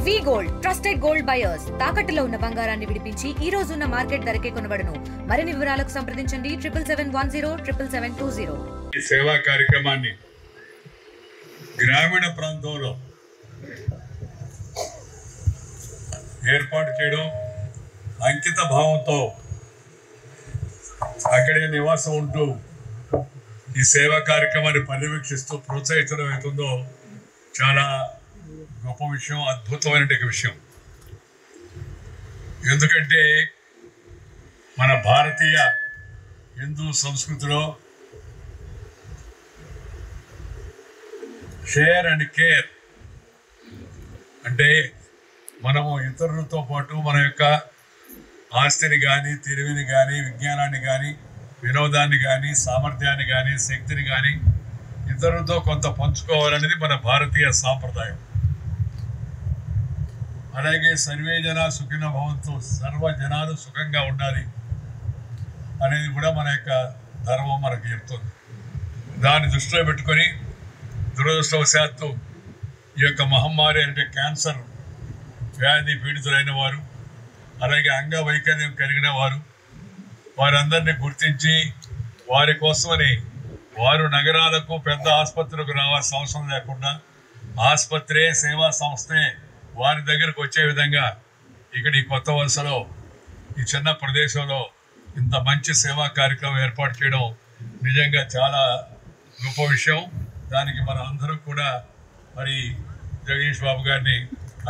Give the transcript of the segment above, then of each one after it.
వి gold trusted gold buyers తాకట్టులో ఉన్న బంగారాన్ని విడిపించి ఈ రోజు ఉన్న మార్కెట్ ధరకే కొనబడును. మరిన్ని వివరాలకు సంప్రదించండి 7710 ఈ సేవా కార్యక్రమాన్ని గ్రామీణ ప్రాంతంలో ఏర్పాటు చేయడం, అంకిత భావంతో అక్కడే నివాసం ఉంటూ ఈ సేవా కార్యక్రమాన్ని పర్యవేక్షిస్తూ ప్రోత్సహించడం అవుతుందో చాలా గొప్ప విషయం, అద్భుతమైన విషయం. ఎందుకంటే మన భారతీయ హిందూ సంస్కృతిలో షేర్ అండ్ కేర్ అంటే మనము ఇతరులతో పాటు మన యొక్క ఆస్తిని కానీ, తెలివిని కానీ, విజ్ఞానాన్ని కానీ, వినోదాన్ని కానీ, సామర్థ్యాన్ని కానీ, శక్తిని కానీ ఇతరులతో కొంత పంచుకోవాలనేది మన భారతీయ సాంప్రదాయం. అలాగే సర్వే జన సుఖినో భవంతు, సర్వ జనాలు సుఖంగా ఉండాలి అనేది కూడా మన యొక్క ధర్మం మనకు చెప్తుంది. దాన్ని దృష్టిలో పెట్టుకొని దురదృష్టవశాత్తు ఈ యొక్క మహమ్మారి అంటే క్యాన్సర్ వ్యాధి పీడితులైన వారు, అలాగే అంగవైకల్యం కలిగిన వారు, వారందరినీ గుర్తించి వారి కోసమని వారు నగరాలకు పెద్ద ఆసుపత్రులకు రావాల్సిన అవసరం లేకుండా ఆసుపత్రే సేవా సంస్థే వారి దగ్గరకు వచ్చే విధంగా ఇక్కడ ఈ కొత్త వలసలో ఈ చిన్న ప్రదేశంలో ఇంత మంచి సేవా కార్యక్రమం ఏర్పాటు చేయడం నిజంగా చాలా గొప్ప విషయం. దానికి మన అందరూ కూడా మరి జగదీష్ బాబు గారిని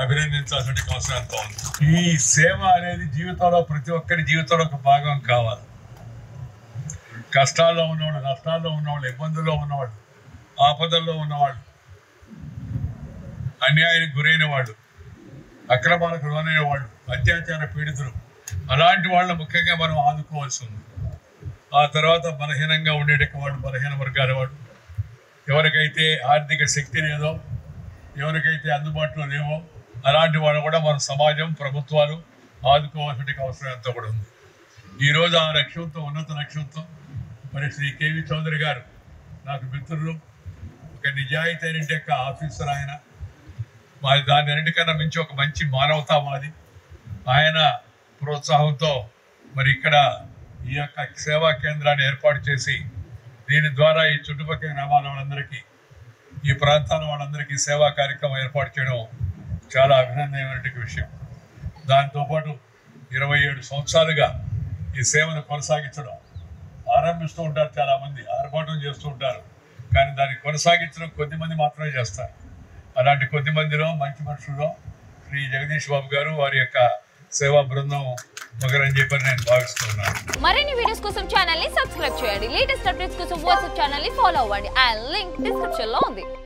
అభినందించాల్సిన అవసరం ఎంతో ఉంది. ఈ సేవ అనేది జీవితంలో ప్రతి ఒక్కరి జీవితంలో ఒక భాగం కావాలి. కష్టాల్లో ఉన్నవాళ్ళు, నష్టాల్లో ఉన్నవాళ్ళు, ఇబ్బందుల్లో ఉన్నవాళ్ళు, ఆపదల్లో ఉన్నవాళ్ళు, అన్యాయానికి గురైన వాళ్ళు, అక్రమాలకు లోనైన వాళ్ళు, అత్యాచార పీడితులు, అలాంటి వాళ్ళని ముఖ్యంగా మనం ఆదుకోవాల్సి ఉంది. ఆ తర్వాత బలహీనంగా ఉండేటటువంటి వాళ్ళు, బలహీన వర్గాల వాళ్ళు, ఎవరికైతే ఆర్థిక శక్తి లేదో, ఎవరికైతే అందుబాటులో లేవో అలాంటి వాళ్ళు కూడా మన సమాజం, ప్రభుత్వాలు ఆదుకోవాల్సిన అవసరం ఎంతో కూడా ఉంది. ఈరోజు ఆ లక్ష్యంతో, ఉన్నత లక్ష్యంతో మరి శ్రీ కేవి చౌదరి గారు నాకు మిత్రులు, ఒక నిజాయితీ అయిన ఆఫీసర్ ఆయన, మరి దాని అన్నిటికన్నా మించి ఒక మంచి మానవతావాది. ఆయన ప్రోత్సాహంతో మరి ఇక్కడ ఈ యొక్క సేవా కేంద్రాన్ని ఏర్పాటు చేసి దీని ద్వారా ఈ చుట్టుపక్కల గ్రామాల వాళ్ళందరికీ, ఈ ప్రాంతాల వాళ్ళందరికీ సేవా కార్యక్రమం ఏర్పాటు చేయడం చాలా అభినందనమైన విషయం. దాంతోపాటు 27 సంవత్సరాలుగా ఈ సేవను కొనసాగించడం, ఆరంభిస్తూ ఉంటారు చాలామంది, ఆర్భాటం చేస్తూ ఉంటారు, కానీ దాన్ని కొనసాగించడం కొద్దిమంది మాత్రమే చేస్తారు. అలాంటి కొద్ది మందిలో మంచి మనుషుల్లో శ్రీ జగదీష్ బాబు గారు, వారి యొక్క సేవా బృందం ఒకరని చెప్పి నేను భావిస్తున్నాను. మరిన్ని వీడియోస్ కోసం ఛానల్ ని సబ్స్క్రైబ్ చేయండి. లేటెస్ట్ అప్డేట్స్ కోసం వాట్సాప్ ఛానల్ ని ఫాలో అవ్వండి. ఆ లింక్ డిస్క్రిప్షన్ లో ఉంది.